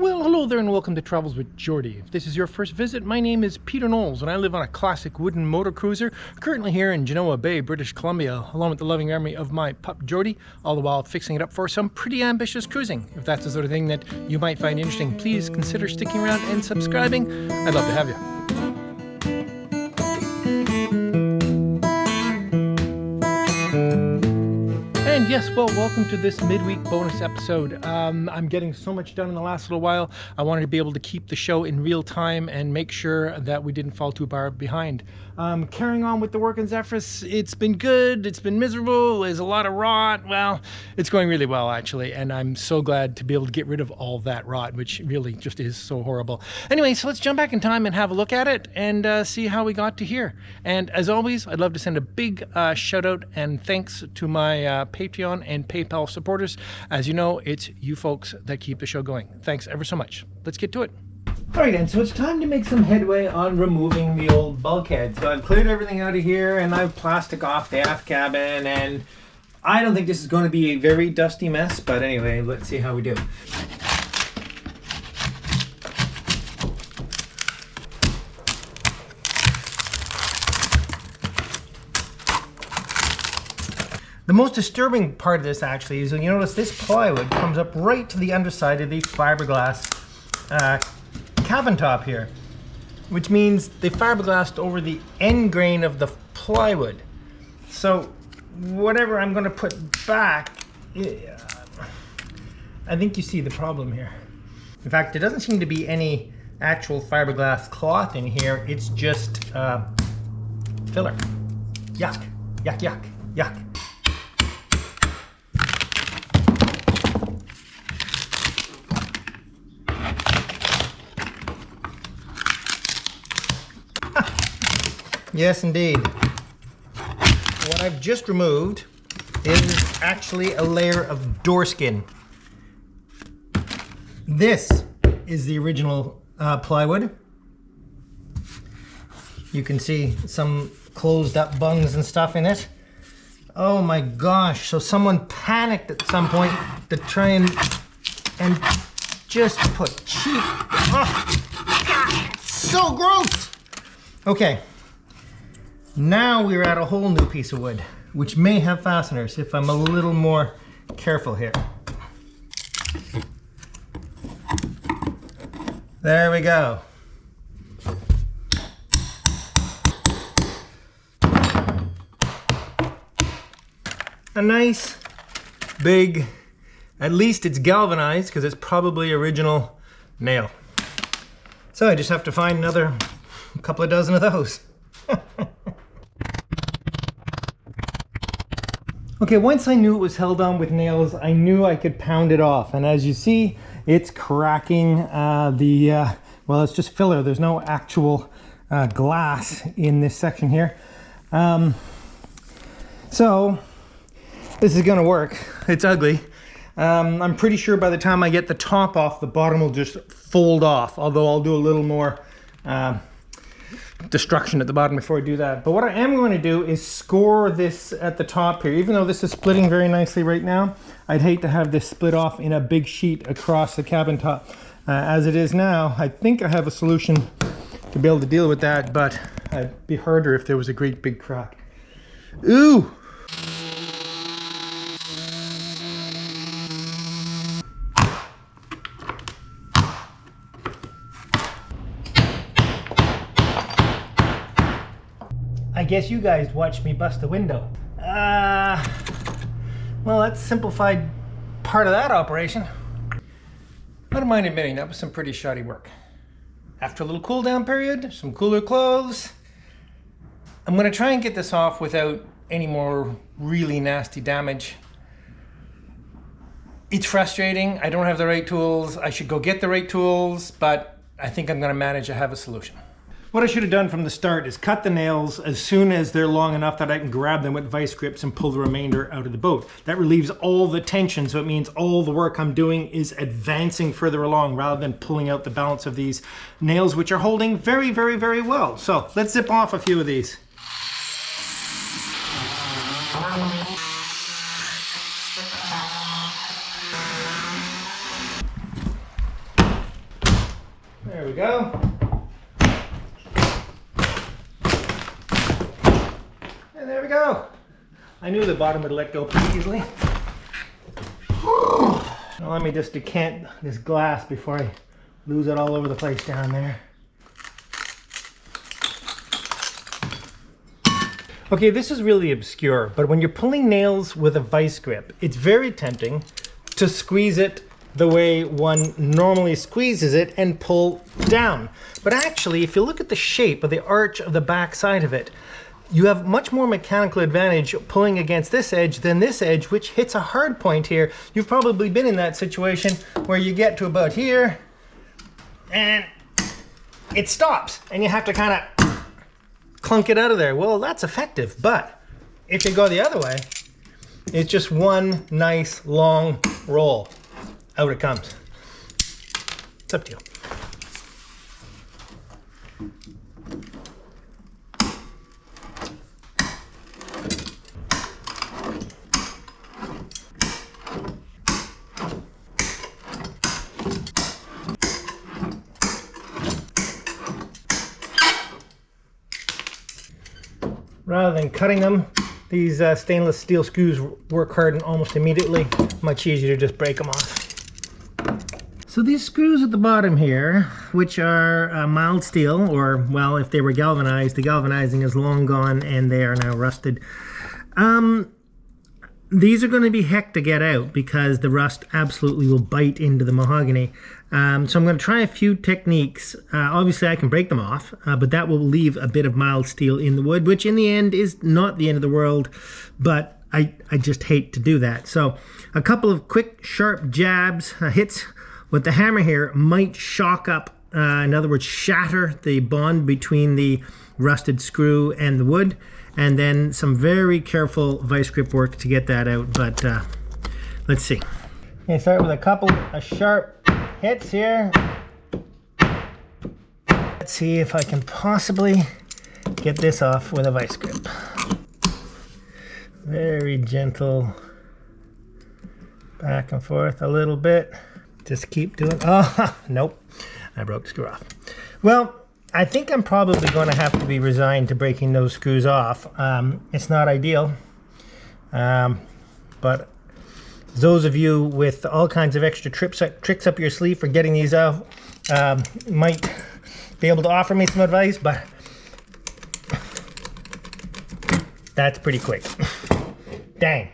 Well, hello there and welcome to Travels with Geordie. If this is your first visit, my name is Peter Knowles and I live on a classic wooden motor cruiser, currently here in Genoa Bay, British Columbia, along with the loving army of my pup Geordie, all the while fixing it up for some pretty ambitious cruising. If that's the sort of thing that you might find interesting, please consider sticking around and subscribing. I'd love to have you. And yes, well, welcome to this midweek bonus episode. I'm getting so much done in the last little while. I wanted to be able to keep the show in real time and make sure that we didn't fall too far behind. Carrying on with the work in Zephyrus, it's been good, it's been miserable, there's a lot of rot. Well, it's going really well actually, and I'm so glad to be able to get rid of all that rot, which really just is so horrible. Anyway, so let's jump back in time and have a look at it and see how we got to here. And as always, I'd love to send a big shout out and thanks to my Patreon and PayPal supporters. As you know, it's you folks that keep the show going. Thanks ever so much. Let's get to it. Alright then, so it's time to make some headway on removing the old bulkhead. So I've cleared everything out of here and I've plastic off the aft cabin, and I don't think this is going to be a very dusty mess, but anyway, let's see how we do. The most disturbing part of this actually is, you notice this plywood comes up right to the underside of the fiberglass cabin top here, which means they fiberglassed over the end grain of the plywood. So whatever I'm going to put back, I think you see the problem here. In fact, there doesn't seem to be any actual fiberglass cloth in here. It's just filler. Yuck, yuck, yuck, yuck. Yes, indeed. What I've just removed is actually a layer of door skin. This is the original plywood. You can see some closed up bungs and stuff in it. Oh my gosh, so someone panicked at some point to try and just put cheap, oh, so gross. Okay. Now we're at a whole new piece of wood, which may have fasteners if I'm a little more careful here. There we go. A nice, big, at least it's galvanized because it's probably original nail. So I just have to find another couple of dozen of those. Okay, once I knew it was held on with nails, I knew I could pound it off. And as you see, it's cracking well, it's just filler. There's no actual glass in this section here. So this is gonna work. It's ugly. I'm pretty sure by the time I get the top off, the bottom will just fold off, although I'll do a little more destruction at the bottom before I do that. But what I am going to do is score this at the top here. Even though this is splitting very nicely right now, I'd hate to have this split off in a big sheet across the cabin top. As it is now, I think I have a solution to be able to deal with that, but it'd be harder if there was a great big crack. Ooh! I guess you guys watched me bust the window. Well, that simplified part of that operation. I don't mind admitting that was some pretty shoddy work. After a little cool down period, some cooler clothes, I'm gonna try and get this off without any more really nasty damage. It's frustrating, I don't have the right tools. I should go get the right tools, but I think I'm gonna manage to have a solution. What I should have done from the start is cut the nails as soon as they're long enough that I can grab them with vice grips and pull the remainder out of the boat. That relieves all the tension, so it means all the work I'm doing is advancing further along rather than pulling out the balance of these nails, which are holding very, very, very well. So let's zip off a few of these. There we go. And there we go. I knew the bottom would let go pretty easily. Now let me just decant this glass before I lose it all over the place down there. Okay, this is really obscure, but when you're pulling nails with a vice grip, it's very tempting to squeeze it the way one normally squeezes it and pull down. But actually, if you look at the shape of the arch of the back side of it, you have much more mechanical advantage pulling against this edge than this edge, which hits a hard point here. You've probably been in that situation where you get to about here and it stops and you have to kind of clunk it out of there. Well, that's effective, but if you go the other way, it's just one nice long roll. Out it comes. It's up to you. Rather than cutting them, these stainless steel screws work hard and almost immediately. Much easier to just break them off. So these screws at the bottom here, which are mild steel, or well, if they were galvanized, the galvanizing is long gone and they are now rusted. These are going to be heck to get out because the rust absolutely will bite into the mahogany. So I'm going to try a few techniques. Obviously I can break them off, but that will leave a bit of mild steel in the wood, which in the end is not the end of the world, but I just hate to do that. So a couple of quick sharp jabs, hits with the hammer here might shock up, in other words, shatter the bond between the rusted screw and the wood, and then some very careful vice grip work to get that out, but let's see. Okay, start with a couple of sharp hits here. Let's see if I can possibly get this off with a vice grip. Very gentle, back and forth a little bit. Just keep doing, oh, nope, I broke the screw off. Well, I think I'm probably going to have to be resigned to breaking those screws off. It's not ideal, but those of you with all kinds of extra tricks up your sleeve for getting these out might be able to offer me some advice, but that's pretty quick. Dang.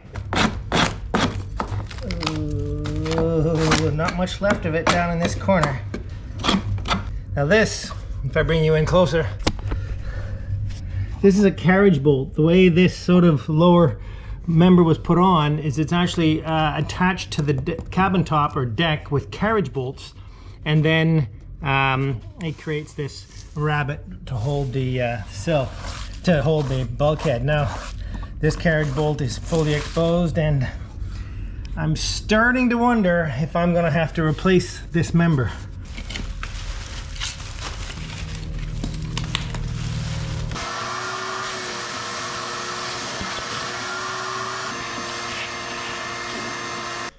Ooh, not much left of it down in this corner. Now this, if I bring you in closer, this is a carriage bolt. The way this sort of lower member was put on is it's actually attached to the cabin top or deck with carriage bolts, and then it creates this rabbet to hold the sill, to hold the bulkhead. Now this carriage bolt is fully exposed, and I'm starting to wonder if I'm going to have to replace this member.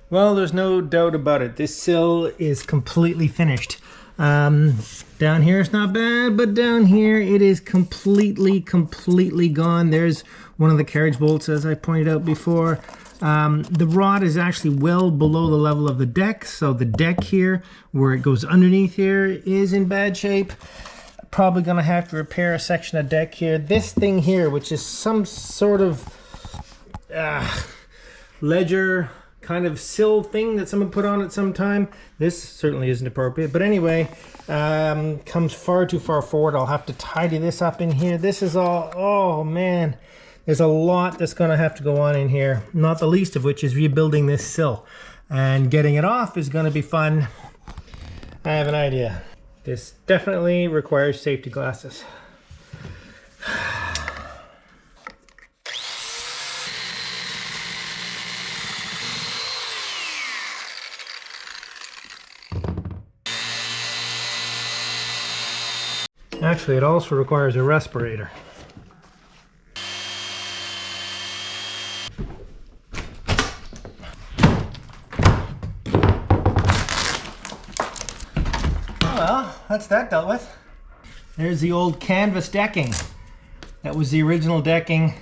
Well, there's no doubt about it. This sill is completely finished. Down here it's not bad, but down here it is completely gone. There's one of the carriage bolts, as I pointed out before. The rod is actually well below the level of the deck, so the deck here, where it goes underneath here, is in bad shape. Probably gonna have to repair a section of deck here. This thing here, which is some sort of ledger kind of sill thing that someone put on at some time. This certainly isn't appropriate, but anyway, comes far too far forward. I'll have to tidy this up in here. This is all, oh man, there's a lot that's gonna have to go on in here, not the least of which is rebuilding this sill, and getting it off is gonna be fun. I have an idea. This definitely requires safety glasses. Actually, it also requires a respirator. well, that's that dealt with. There's the old canvas decking. That was the original decking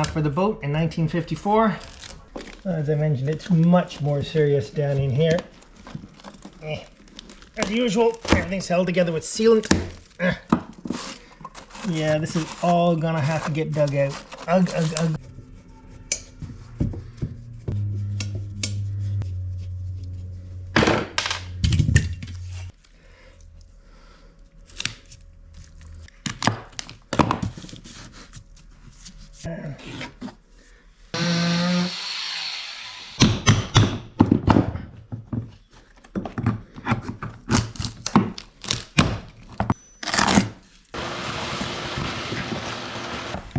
for the boat in 1954. As I mentioned, it's much more serious down in here. As usual, everything's held together with sealant. Yeah, this is all gonna have to get dug out. Ugh, ugh, ugh.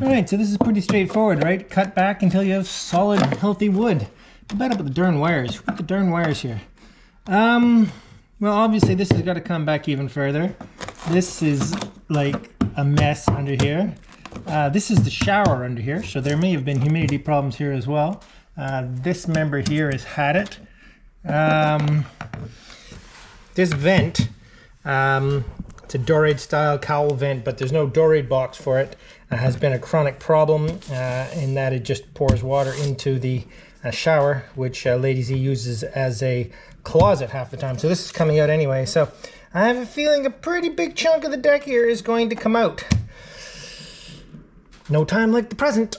Alright, so this is pretty straightforward, right? Cut back until you have solid, healthy wood. Too bad about the darn wires. Who put the darn wires here? Well, obviously this has got to come back even further. This is like a mess under here. This is the shower under here, so there may have been humidity problems here as well. This member here has had it. This vent, it's a Dorade style cowl vent, but there's no Dorade box for it. Has been a chronic problem in that it just pours water into the shower, which Lady Z uses as a closet half the time. So this is coming out anyway. So I have a feeling a pretty big chunk of the deck here is going to come out. No time like the present.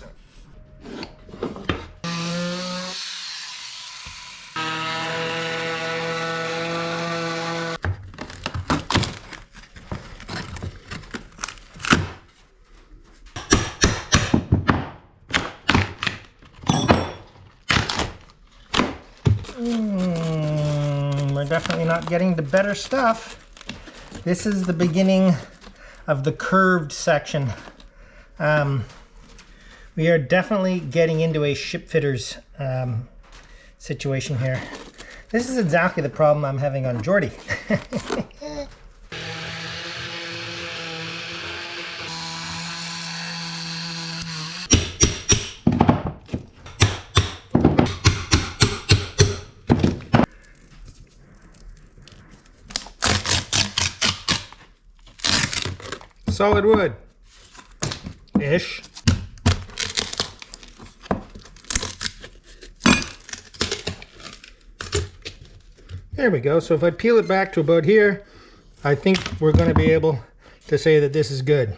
We're definitely not getting the better stuff. This is the beginning of the curved section. We are definitely getting into a ship fitters situation here. This is exactly the problem I'm having on Geordie. Solid wood ish. There we go. So if I peel it back to about here, I think we're going to be able to say that this is good.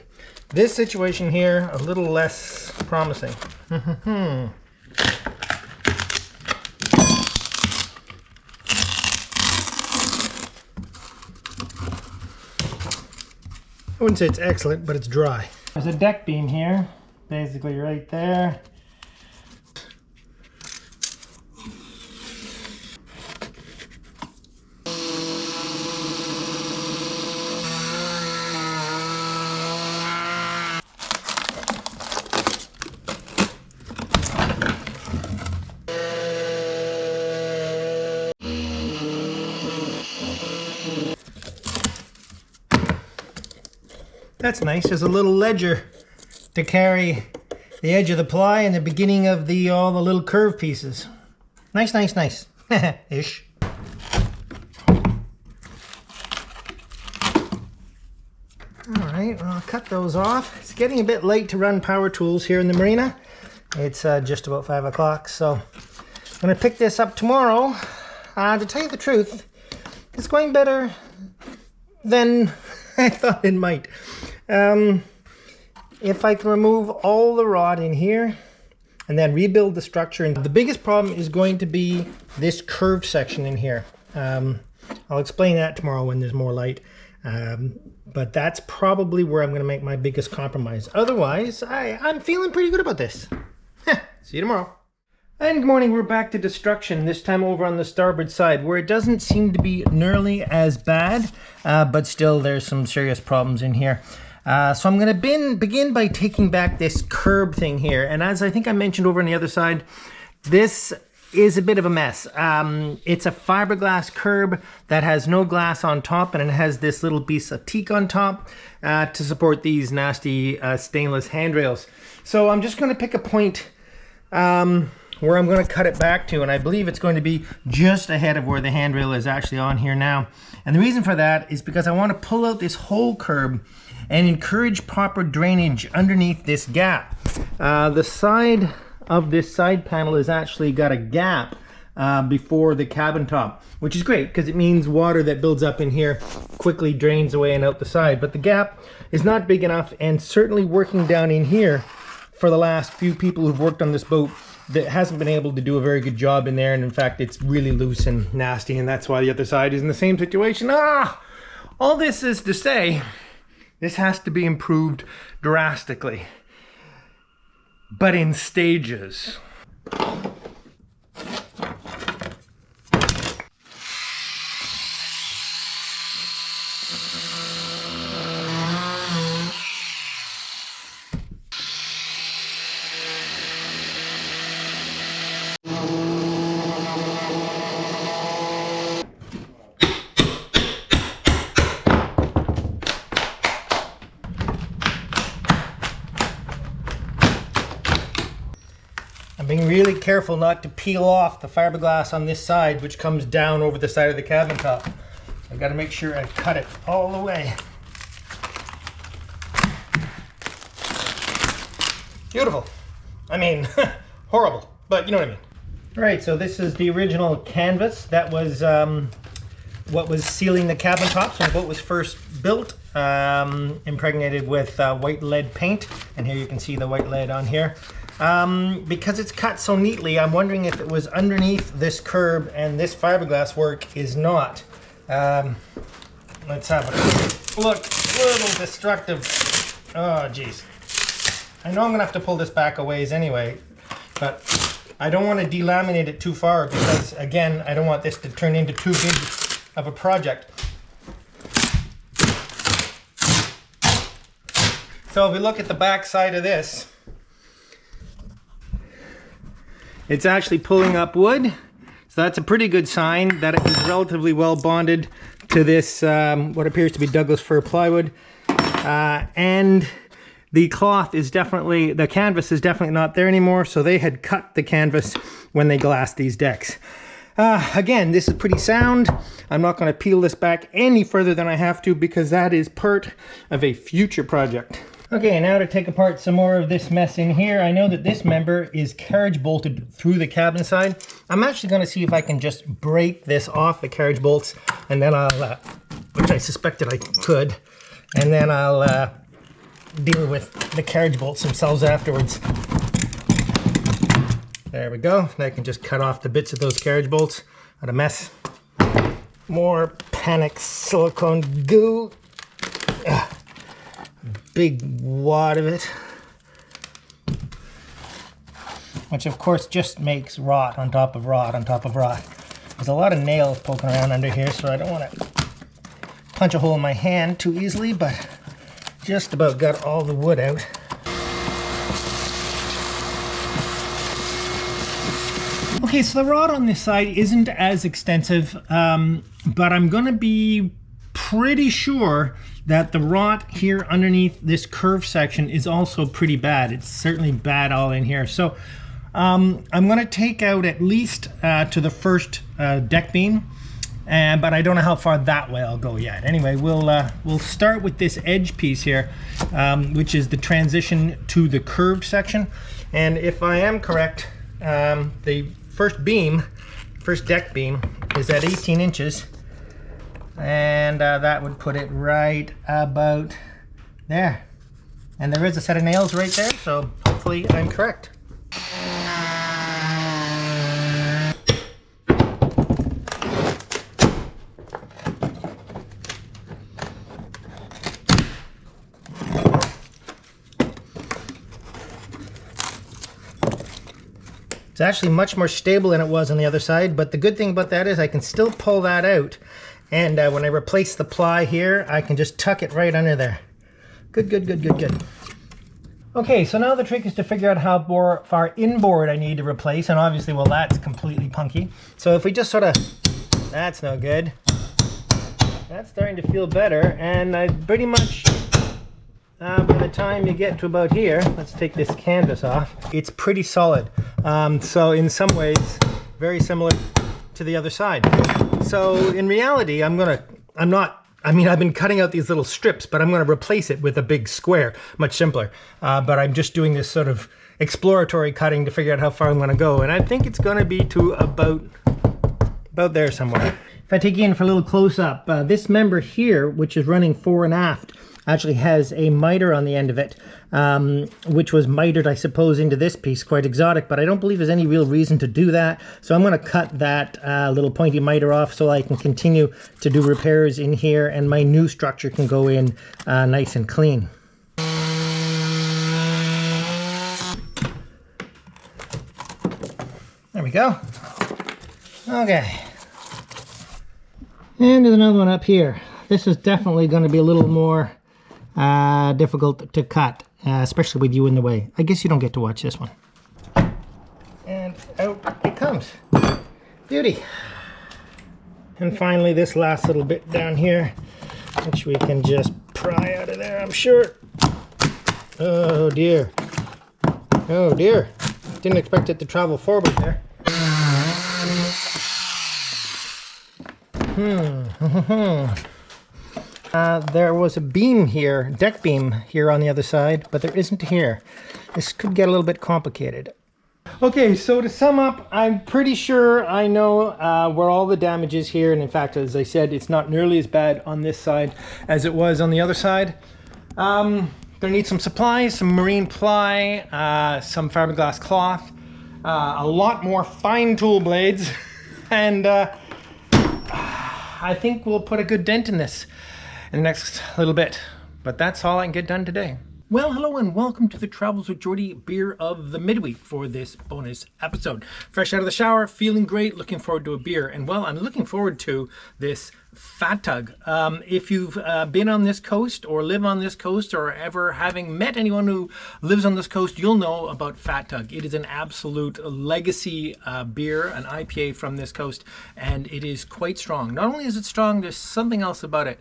This situation here, a little less promising. I wouldn't say it's excellent, but it's dry. There's a deck beam here, basically right there. That's nice. There's a little ledger to carry the edge of the ply and the beginning of all the little curved pieces. Nice, nice, nice. Ish. Alright, well, I'll cut those off. It's getting a bit late to run power tools here in the marina. It's just about 5 o'clock, so I'm going to pick this up tomorrow. To tell you the truth, it's going better than I thought it might. If I can remove all the rod in here and then rebuild the structure, and the biggest problem is going to be this curved section in here. I'll explain that tomorrow when there's more light, but that's probably where I'm going to make my biggest compromise. Otherwise, I'm feeling pretty good about this. See you tomorrow. And good morning, we're back to destruction, this time over on the starboard side, where it doesn't seem to be nearly as bad, but still there's some serious problems in here. So I'm going to begin by taking back this curb thing here, and as I think I mentioned over on the other side, this is a bit of a mess. It's a fiberglass curb that has no glass on top, and it has this little piece of teak on top to support these nasty stainless handrails. So I'm just going to pick a point where I'm going to cut it back to, and I believe it's going to be just ahead of where the handrail is actually on here now. And the reason for that is because I want to pull out this whole curb and encourage proper drainage underneath this gap. The side of this side panel has actually got a gap before the cabin top, which is great because it means water that builds up in here quickly drains away and out the side. But the gap is not big enough, and certainly working down in here for the last few people who've worked on this boat, that hasn't been able to do a very good job in there, and in fact it's really loose and nasty, and that's why the other side is in the same situation. All this is to say, this has to be improved drastically, but in stages. I'm being really careful not to peel off the fiberglass on this side, which comes down over the side of the cabin top. I've got to make sure I cut it all the way. Beautiful. I mean, horrible, but you know what I mean. All right, so this is the original canvas that was what was sealing the cabin tops when the boat was first built, impregnated with white lead paint, and here you can see the white lead on here. Because it's cut so neatly, I'm wondering if it was underneath this curb and this fiberglass work is not. Let's have a look. A little destructive. Oh, geez. I know I'm gonna have to pull this back a ways anyway, but I don't want to delaminate it too far because, again, I don't want this to turn into too big of a project. So if we look at the back side of this, it's actually pulling up wood, so that's a pretty good sign that it was relatively well bonded to this what appears to be Douglas fir plywood. And the cloth is definitely, the canvas is definitely not there anymore, so they had cut the canvas when they glassed these decks. Again, this is pretty sound. I'm not going to peel this back any further than I have to because that is part of a future project. Okay, now to take apart some more of this mess in here. I know that this member is carriage bolted through the cabin side. I'm actually going to see if I can just break this off the carriage bolts, and then I'll, which I suspected I could, and then I'll deal with the carriage bolts themselves afterwards. There we go. Now I can just cut off the bits of those carriage bolts. What a mess. More panic silicone goo. Ugh. Big wad of it, which of course just makes rot on top of rot on top of rot. There's a lot of nails poking around under here, so I don't want to punch a hole in my hand too easily, but just about got all the wood out. Okay, so the rot on this side isn't as extensive, but I'm going to be pretty sure that the rot here underneath this curved section is also pretty bad. It's certainly bad all in here. So I'm going to take out at least to the first deck beam, but I don't know how far that way I'll go yet. Anyway, we'll start with this edge piece here, which is the transition to the curved section. And if I am correct, the first deck beam is at 18 inches. And that would put it right about there. And there is a set of nails right there, so hopefully I'm correct. It's actually much more stable than it was on the other side, but the good thing about that is I can still pull that out. And when I replace the ply here, I can just tuck it right under there. Good, good, good, good, good. Okay, so now the trick is to figure out how far inboard I need to replace, and obviously, well, that's completely punky. So if we just sort of, that's no good. That's starting to feel better, and I pretty much by the time you get to about here, let's take this canvas off, it's pretty solid. So in some ways, very similar to the other side. So in reality, I've been cutting out these little strips, but I'm going to replace it with a big square, much simpler. But I'm just doing this sort of exploratory cutting to figure out how far I'm going to go. And I think it's going to be to about there somewhere. If I take you in for a little close up, this member here, which is running fore and aft, actually has a miter on the end of it, which was mitered, I suppose, into this piece. Quite exotic, but I don't believe there's any real reason to do that. So I'm going to cut that little pointy miter off so I can continue to do repairs in here, and my new structure can go in nice and clean. There we go. Okay. And there's another one up here. This is definitely going to be a little more difficult to cut, especially with you in the way. I guess you don't get to watch this one. And out it comes. Beauty. And finally this last little bit down here, which we can just pry out of there, I'm sure. Oh dear. Oh dear. Didn't expect it to travel forward there. There was a beam here, deck beam here on the other side, but there isn't here. This could get a little bit complicated. Okay, so to sum up, I'm pretty sure I know where all the damage is here, and in fact, as I said, it's not nearly as bad on this side as it was on the other side. Gonna need some supplies, some marine ply, some fiberglass cloth, a lot more fine tool blades, and I think we'll put a good dent in this in the next little bit. But that's all I can get done today. Well, hello and welcome to the Travels with Geordie beer of the midweek for this bonus episode. Fresh out of the shower, feeling great, looking forward to a beer. And well, I'm looking forward to this Fat Tug. If you've been on this coast or live on this coast or ever having met anyone who lives on this coast, you'll know about Fat Tug. It is an absolute legacy beer, an IPA from this coast, and it is quite strong. Not only is it strong, there's something else about it.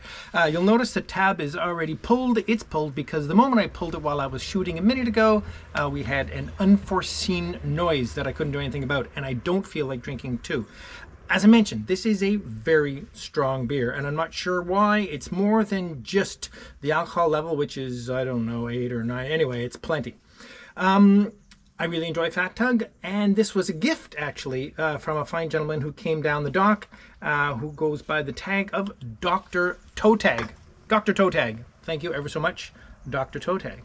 You'll notice the tab is already pulled. It's pulled because the moment I pulled it while I was shooting a minute ago, we had an unforeseen noise that I couldn't do anything about, and I don't feel like drinking two. As I mentioned, this is a very strong beer, and I'm not sure why. It's more than just the alcohol level, which is, I don't know, 8 or 9. Anyway, it's plenty. I really enjoy Fat Tug, and this was a gift, actually, from a fine gentleman who came down the dock, who goes by the tag of Dr. Toe Tag. Dr. Toe Tag. Thank you ever so much, Dr. Toe Tag.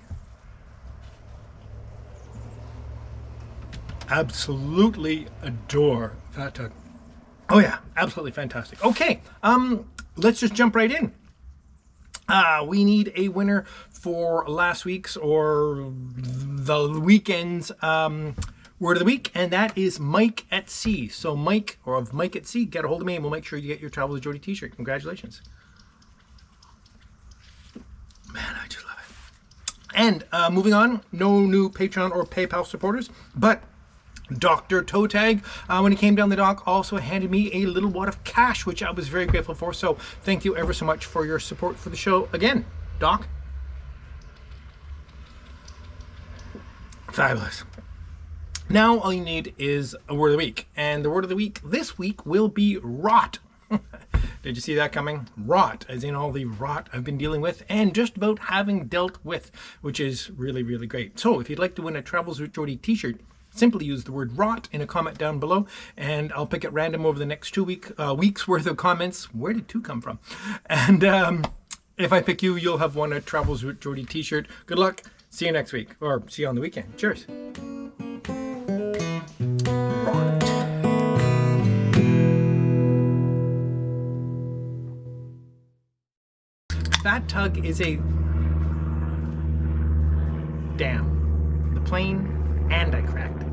Absolutely adore Fat Tug. Oh yeah, absolutely fantastic. Okay, let's just jump right in. We need a winner for last week's or the weekend's word of the week, and that is Mike at Sea. So Mike, or of Mike at Sea, get a hold of me and we'll make sure you get your Travels with Geordie t-shirt. Congratulations. Man, I just love it. And moving on, no new Patreon or PayPal supporters, but Dr. Toe Tag, when he came down the dock, also handed me a little wad of cash, which I was very grateful for. So thank you ever so much for your support for the show. Again, Doc. Fabulous. Now all you need is a word of the week. And the word of the week this week will be rot. Did you see that coming? Rot, as in all the rot I've been dealing with and just about having dealt with, which is really, really great. So if you'd like to win a Travels with Geordie t-shirt, simply use the word rot in a comment down below, and I'll pick at random over the next 2 weeks worth of comments. Where did 2 come from? And if I pick you, you'll have won a Travels with Geordie t-shirt. Good luck. See you next week, or see you on the weekend. Cheers. Rot. Fat Tug is a dam. The plane, and I cracked it.